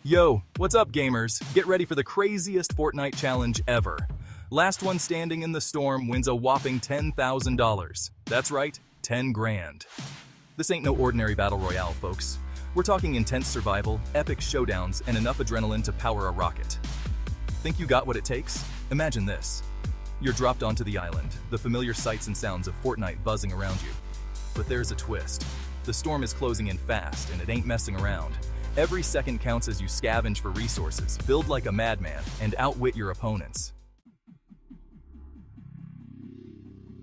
Yo, what's up gamers? Get ready for the craziest Fortnite challenge ever. Last one standing in the storm wins a whopping $10,000. That's right, 10 grand. This ain't no ordinary battle royale, folks. We're talking intense survival, epic showdowns, and enough adrenaline to power a rocket. Think you got what it takes? Imagine this. You're dropped onto the island, the familiar sights and sounds of Fortnite buzzing around you. But there's a twist. The storm is closing in fast, and it ain't messing around. Every second counts as you scavenge for resources, build like a madman, and outwit your opponents.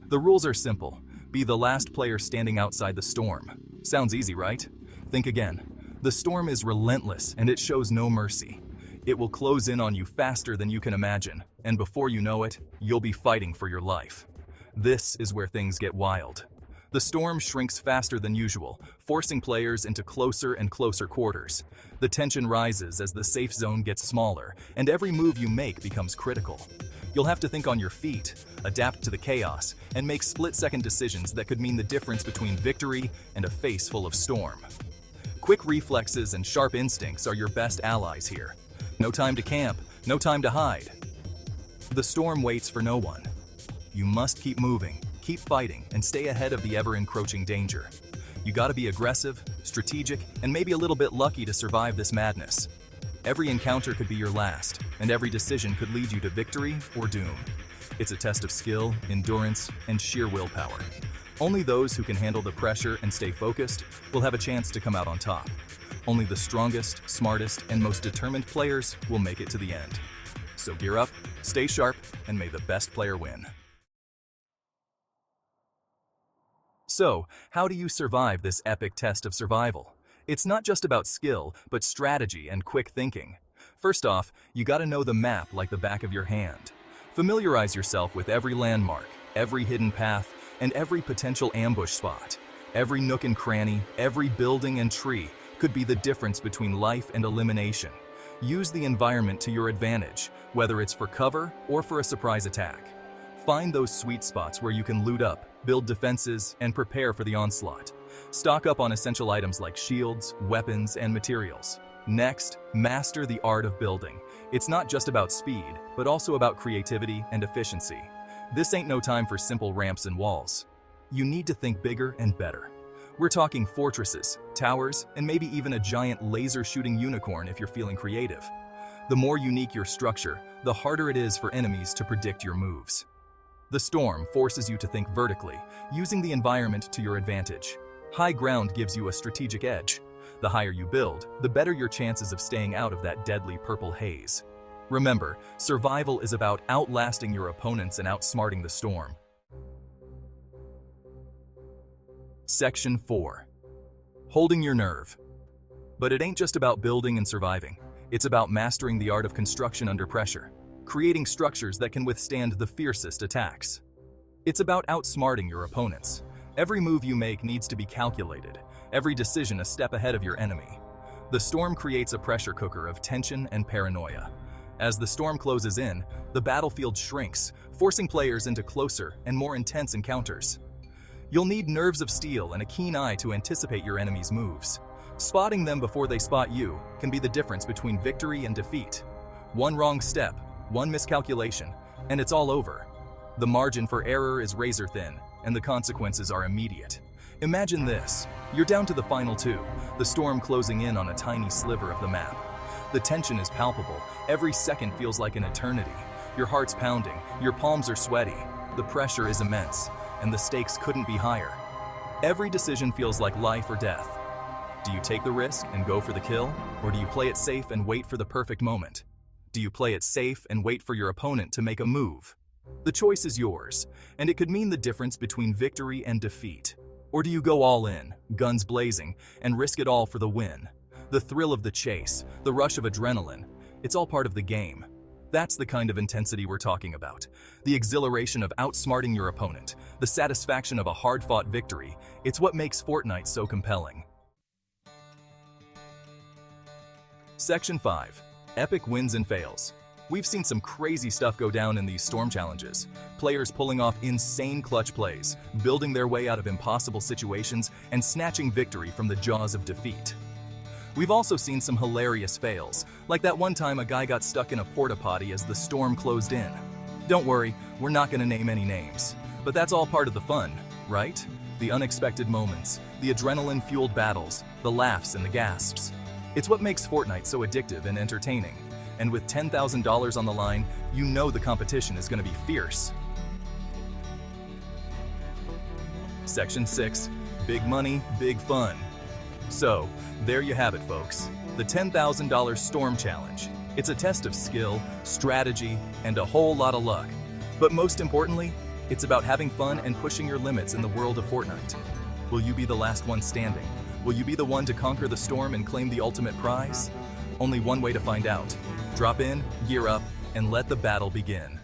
The rules are simple. Be the last player standing outside the storm. Sounds easy, right? Think again. The storm is relentless, and it shows no mercy. It will close in on you faster than you can imagine, and before you know it, you'll be fighting for your life. This is where things get wild. The storm shrinks faster than usual, forcing players into closer and closer quarters. The tension rises as the safe zone gets smaller, and every move you make becomes critical. You'll have to think on your feet, adapt to the chaos, and make split-second decisions that could mean the difference between victory and a face full of storm. Quick reflexes and sharp instincts are your best allies here. No time to camp, no time to hide. The storm waits for no one. You must keep moving, keep fighting, and stay ahead of the ever-encroaching danger. You gotta be aggressive, strategic, and maybe a little bit lucky to survive this madness. Every encounter could be your last, and every decision could lead you to victory or doom. It's a test of skill, endurance, and sheer willpower. Only those who can handle the pressure and stay focused will have a chance to come out on top. Only the strongest, smartest, and most determined players will make it to the end. So gear up, stay sharp, and may the best player win. So, how do you survive this epic test of survival? It's not just about skill, but strategy and quick thinking. First off, you gotta know the map like the back of your hand. Familiarize yourself with every landmark, every hidden path, and every potential ambush spot. Every nook and cranny, every building and tree could be the difference between life and elimination. Use the environment to your advantage, whether it's for cover or for a surprise attack. Find those sweet spots where you can loot up, build defenses, and prepare for the onslaught. Stock up on essential items like shields, weapons, and materials. Next, master the art of building. It's not just about speed, but also about creativity and efficiency. This ain't no time for simple ramps and walls. You need to think bigger and better. We're talking fortresses, towers, and maybe even a giant laser-shooting unicorn if you're feeling creative. The more unique your structure, the harder it is for enemies to predict your moves. The storm forces you to think vertically, using the environment to your advantage. High ground gives you a strategic edge. The higher you build, the better your chances of staying out of that deadly purple haze. Remember, survival is about outlasting your opponents and outsmarting the storm. Section 4. Holding your nerve. But it ain't just about building and surviving. It's about mastering the art of construction under pressure, creating structures that can withstand the fiercest attacks. It's about outsmarting your opponents. Every move you make needs to be calculated, every decision a step ahead of your enemy. The storm creates a pressure cooker of tension and paranoia. As the storm closes in, the battlefield shrinks, forcing players into closer and more intense encounters. You'll need nerves of steel and a keen eye to anticipate your enemy's moves. Spotting them before they spot you can be the difference between victory and defeat. One wrong step, one miscalculation, and it's all over. The margin for error is razor thin, and the consequences are immediate. Imagine this. You're down to the final two, the storm closing in on a tiny sliver of the map. The tension is palpable. Every second feels like an eternity. Your heart's pounding, your palms are sweaty. The pressure is immense, and the stakes couldn't be higher. Every decision feels like life or death. Do you take the risk and go for the kill, or do you play it safe and wait for the perfect moment? Do you play it safe and wait for your opponent to make a move? The choice is yours, and it could mean the difference between victory and defeat. Or do you go all in, guns blazing, and risk it all for the win? The thrill of the chase, the rush of adrenaline, it's all part of the game. That's the kind of intensity we're talking about. The exhilaration of outsmarting your opponent, the satisfaction of a hard-fought victory. It's what makes Fortnite so compelling. Section 5. Epic wins and fails. We've seen some crazy stuff go down in these storm challenges. Players pulling off insane clutch plays, building their way out of impossible situations, and snatching victory from the jaws of defeat. We've also seen some hilarious fails, like that one time a guy got stuck in a porta potty as the storm closed in. Don't worry, we're not going to name any names, but that's all part of the fun, right? The unexpected moments, the adrenaline-fueled battles, the laughs and the gasps. It's what makes Fortnite so addictive and entertaining. And with $10,000 on the line, you know the competition is going to be fierce. Section 6. Big money, big fun. So, there you have it, folks. The $10,000 Storm Challenge. It's a test of skill, strategy, and a whole lot of luck. But most importantly, it's about having fun and pushing your limits in the world of Fortnite. Will you be the last one standing? Will you be the one to conquer the storm and claim the ultimate prize? Only one way to find out. Drop in, gear up, and let the battle begin.